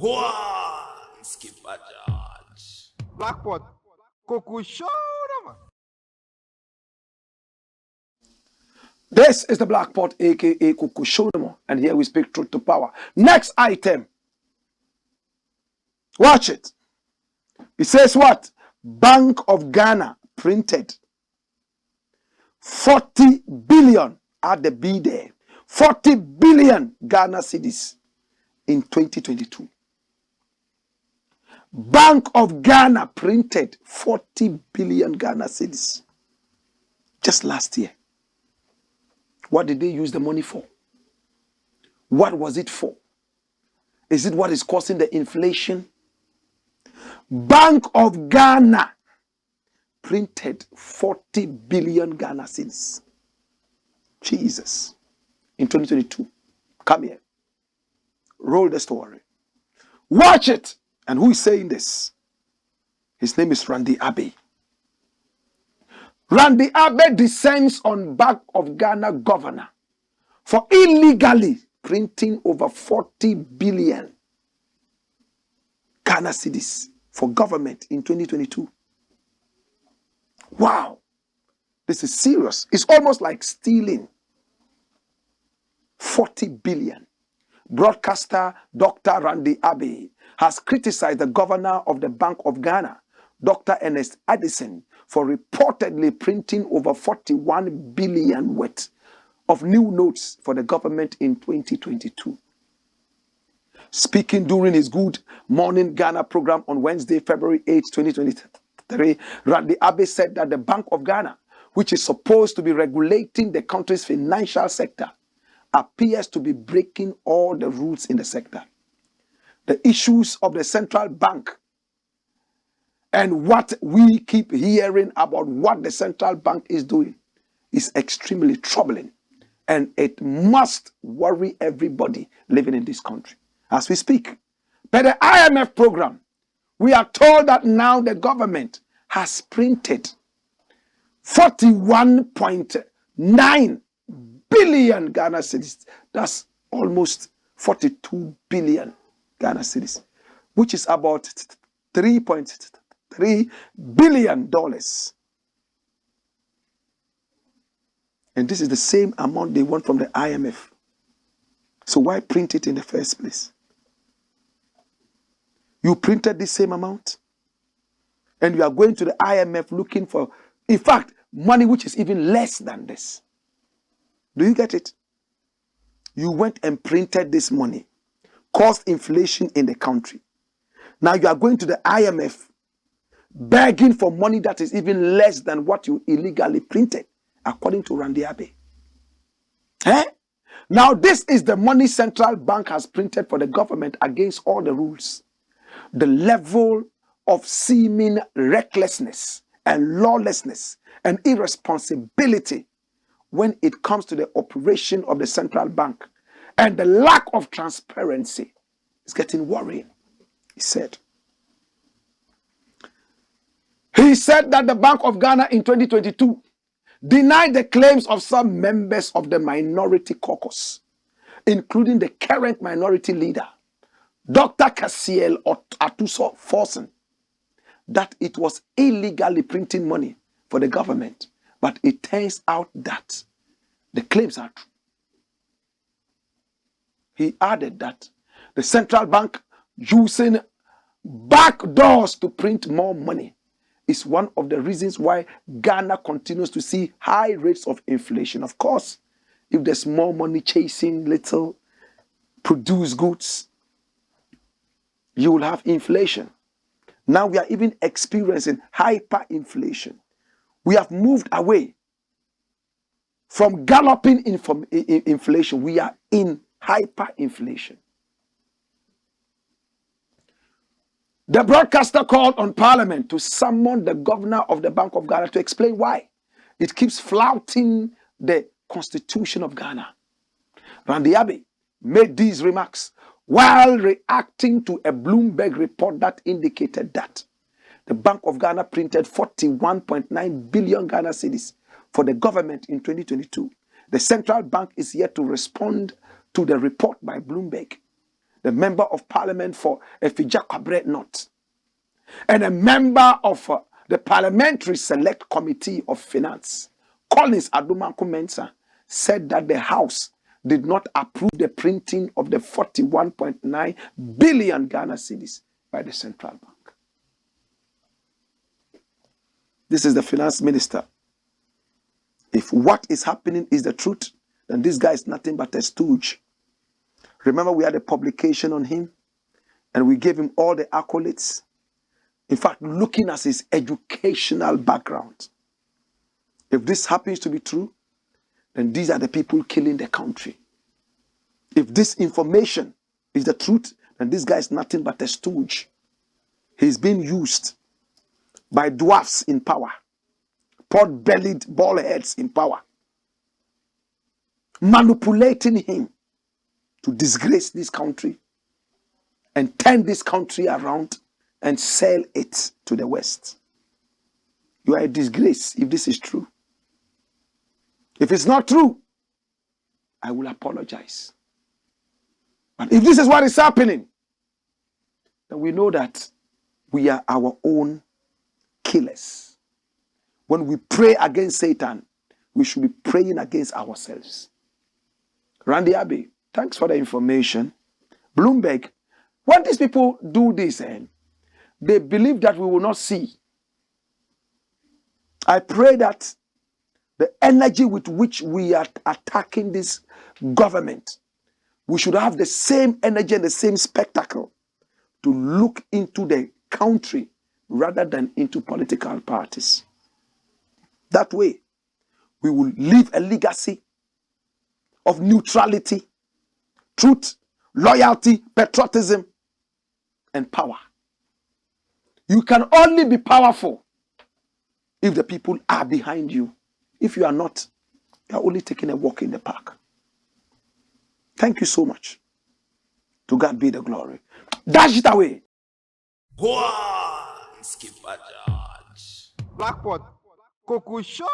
One skipper charge. Blackpot. Coco show. This is the Black Pot, aka Kuku Shonemo, and here we speak truth to power. Next item. Watch it. It says what? Bank of Ghana printed 40 billion at the B there. 40 billion Ghana cedis in 2022. Bank of Ghana printed 40 billion Ghana cedis just last year. What did they use the money for? What was it for? Is it what is causing the inflation? Bank of Ghana printed 40 billion Ghana cedis. Jesus. In 2022. Come here. Roll the story. Watch it. And who is saying this? His name is Randy Abbey. Randy Abbey descends on Bank of Ghana governor for illegally printing over 40 billion Ghana cedis for government in 2022. Wow. This is serious. It's almost like stealing 40 billion. Broadcaster Dr. Randy Abbey has criticized the governor of the Bank of Ghana, Dr. Ernest Addison, for reportedly printing over 41 billion worth of new notes for the government in 2022. Speaking during his Good Morning Ghana program on Wednesday, February 8, 2023, Randy Abbey said that the Bank of Ghana, which is supposed to be regulating the country's financial sector, appears to be breaking all the rules in the sector. The issues of the central bank and what we keep hearing about what the central bank is doing is extremely troubling, and it must worry everybody living in this country. As we speak, by the IMF program, we are told that now the government has printed 41.9 billion Ghana cedis. That's almost 42 billion Ghana cedis, which is about $3.3 billion. And this is the same amount they want from the IMF. So why print it in the first place? You printed the same amount, and you are going to the IMF looking for, in fact, money which is even less than this. Do you get it? You went and printed this money, caused inflation in the country. Now you are going to the IMF begging for money that is even less than what you illegally printed, according to Randy Abbey. Now this is the money central bank has printed for the government against all the rules. The level of seeming recklessness and lawlessness and irresponsibility when it comes to the operation of the central bank and the lack of transparency is getting worrying, he said. He said that the Bank of Ghana in 2022 denied the claims of some members of the minority caucus, including the current minority leader, Dr. Cassiel Atuso Forson, that it was illegally printing money for the government. But it turns out that the claims are true. He added that the central bank using back doors to print more money is one of the reasons why Ghana continues to see high rates of inflation. Of course, if there's more money chasing little produced goods, you will have inflation. Now we are even experiencing hyperinflation. We have moved away from galloping inflation. We are in hyperinflation. The broadcaster called on Parliament to summon the governor of the Bank of Ghana to explain why it keeps flouting the Constitution of Ghana. Randy Abbey made these remarks while reacting to a Bloomberg report that indicated that the Bank of Ghana printed 41.9 billion Ghana cedis for the government in 2022. The central bank is yet to respond to the report by Bloomberg. the member of parliament for Efija Kwabre North, and a member of the Parliamentary Select Committee of Finance, Collins Adumanku Mensah, said that the House did not approve the printing of the 41.9 billion Ghana cedis by the central bank. This is the finance minister. If what is happening is the truth, then this guy is nothing but a stooge. Remember, we had a publication on him, and we gave him all the accolades. In fact, looking at his educational background. If this happens to be true, then these are the people killing the country. If this information is the truth, then this guy is nothing but a stooge. He's being used by dwarfs in power, pot-bellied ballheads in power, manipulating him to disgrace this country and turn this country around and sell it to the West. You are a disgrace if this is true. If it's not true, I will apologize. But if this is what is happening, then we know that we are our own killers. When we pray against Satan, we should be praying against ourselves. Randy Abbey, thanks for the information. Bloomberg, when these people do this, they believe that we will not see. I pray that the energy with which we are attacking this government, we should have the same energy and the same spectacle to look into the country rather than into political parties. That way, we will leave a legacy of neutrality, truth, loyalty, patriotism, and power. You can only be powerful if the people are behind you. If you are not, you are only taking a walk in the park. Thank you so much. To God be the glory. Dash it away. Go on, skip a charge. Blakk, Coco Show.